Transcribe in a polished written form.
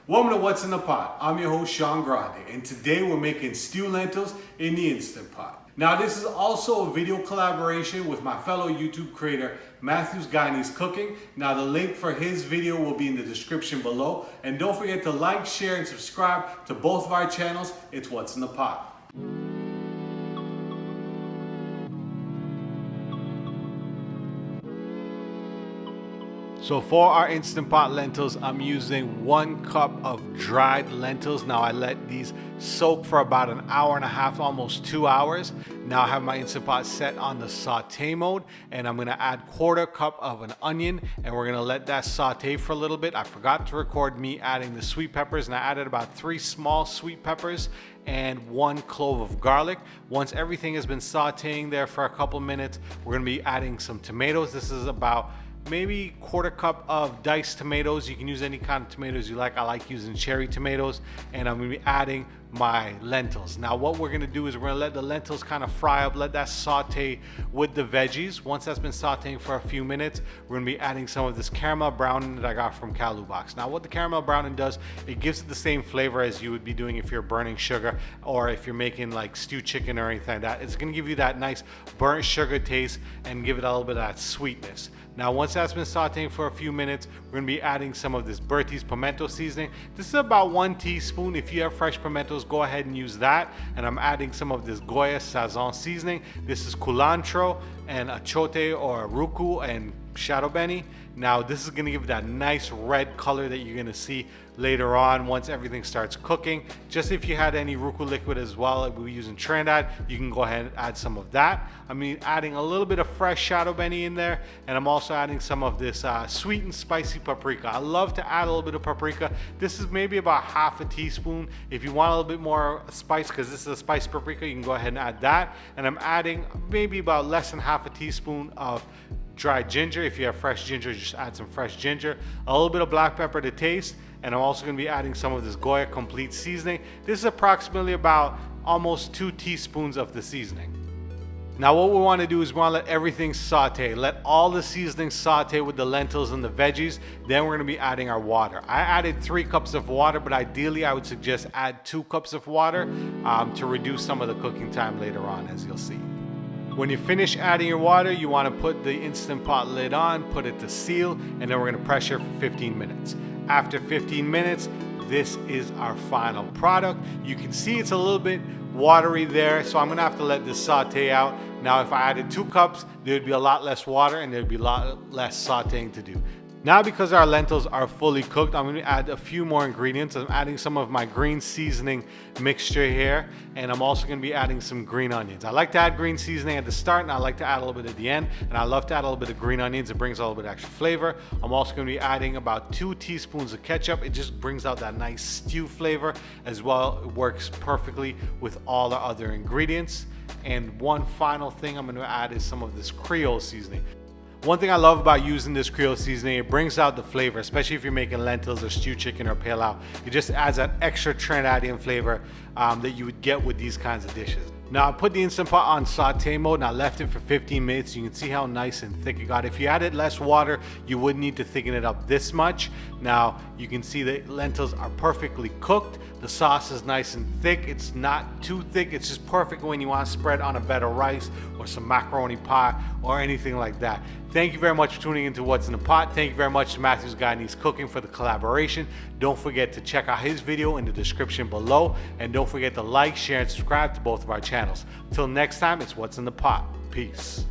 Welcome to What's in the Pot. I'm your host Sean Grande, and today we're making stewed lentils in the Instant Pot. Now this is also a video collaboration with my fellow YouTube creator Matthew's Guyanese Cooking. Now the link for his video will be in the description below, and don't forget to like, share, and subscribe to both of our channels. It's What's in the Pot. So for our Instant Pot lentils, I'm using 1 cup of dried lentils. Now I let these soak for about an hour and a half, almost 2 hours. Now I have my Instant Pot set on the saute mode, and I'm gonna add 1/4 cup of an onion, and we're gonna let that saute for a little bit. I forgot to record me adding the sweet peppers, and I added about 3 small sweet peppers and 1 clove of garlic. Once everything has been sauteing there for a couple minutes, we're gonna be adding some tomatoes. This is about maybe 1/4 cup of diced tomatoes. You can use any kind of tomatoes you like. I like using cherry tomatoes, and I'm gonna be adding my lentils. Now what we're gonna do is we're gonna let the lentils kind of fry up, let that saute with the veggies. Once that's been sauteing for a few minutes, we're gonna be adding some of this caramel browning that I got from Calu Box. Now what the caramel browning does, it gives it the same flavor as you would be doing if you're burning sugar, or if you're making like stewed chicken or anything like that. It's gonna give you that nice burnt sugar taste and give it a little bit of that sweetness. Now once that's been sauteing for a few minutes, we're gonna be adding some of this Bertie's pimento seasoning. This is about 1 teaspoon. If you have fresh pimentos, go ahead and use that. And I'm adding some of this Goya Sazon seasoning. This is culantro and achote or ruku and shadow beni. Now this is gonna give that nice red color that you're gonna see later on once everything starts cooking. Just if you had any ruku liquid as well, like we use in Trinidad, you can go ahead and add some of that. I'm adding a little bit of fresh shadow beni in there, and I'm also adding some of this sweet and spicy paprika. I love to add a little bit of paprika. This is maybe about 1/2 teaspoon. If you want a little bit more spice, because this is a spiced paprika, you can go ahead and add that. And I'm adding maybe about less than 1/2 teaspoon of dried ginger. If you have fresh ginger, just add some fresh ginger. A little bit of black pepper to taste, and I'm also going to be adding some of this Goya complete seasoning. This is approximately about almost 2 teaspoons of the seasoning. Now what we want to do is we want to let everything saute. Let all the seasoning saute with the lentils and the veggies. Then we're going to be adding our water. I added 3 cups of water, but ideally I would suggest add 2 cups of water to reduce some of the cooking time later on, as you'll see. When you finish adding your water, you want to put the Instant Pot lid on, put it to seal, and then we're going to pressure for 15 minutes. After 15 minutes, this is our final product. You can see it's a little bit watery there, so I'm going to have to let this saute out. Now if I added 2 cups, there would be a lot less water and there'd be a lot less sauteing to do. Now because our lentils are fully cooked, I'm going to add a few more ingredients. I'm adding some of my green seasoning mixture here, and I'm also going to be adding some green onions. I like to add green seasoning at the start, and I like to add a little bit at the end, and I love to add a little bit of green onions. It brings a little bit of extra flavor. I'm also going to be adding about 2 teaspoons of ketchup. It just brings out that nice stew flavor as well. It works perfectly with all the other ingredients. And one final thing I'm going to add is some of this Creole seasoning. One thing I love about using this Creole seasoning, it brings out the flavor, especially if you're making lentils or stewed chicken or pilau. It just adds that extra Trinidadian flavor that you would get with these kinds of dishes. Now I put the Instant Pot on saute mode and I left it for 15 minutes. You can see how nice and thick it got. If you added less water, you would need to thicken it up this much. Now you can see the lentils are perfectly cooked. The sauce is nice and thick. It's not too thick. It's just perfect when you want to spread on a bed of rice or some macaroni pie or anything like that. Thank you very much for tuning into What's in the Pot. Thank you very much to Matthew's Guyanese Cooking for the collaboration. Don't forget to check out his video in the description below. And don't forget to like, share, and subscribe to both of our channels. Till next time, it's What's in the Pot. Peace.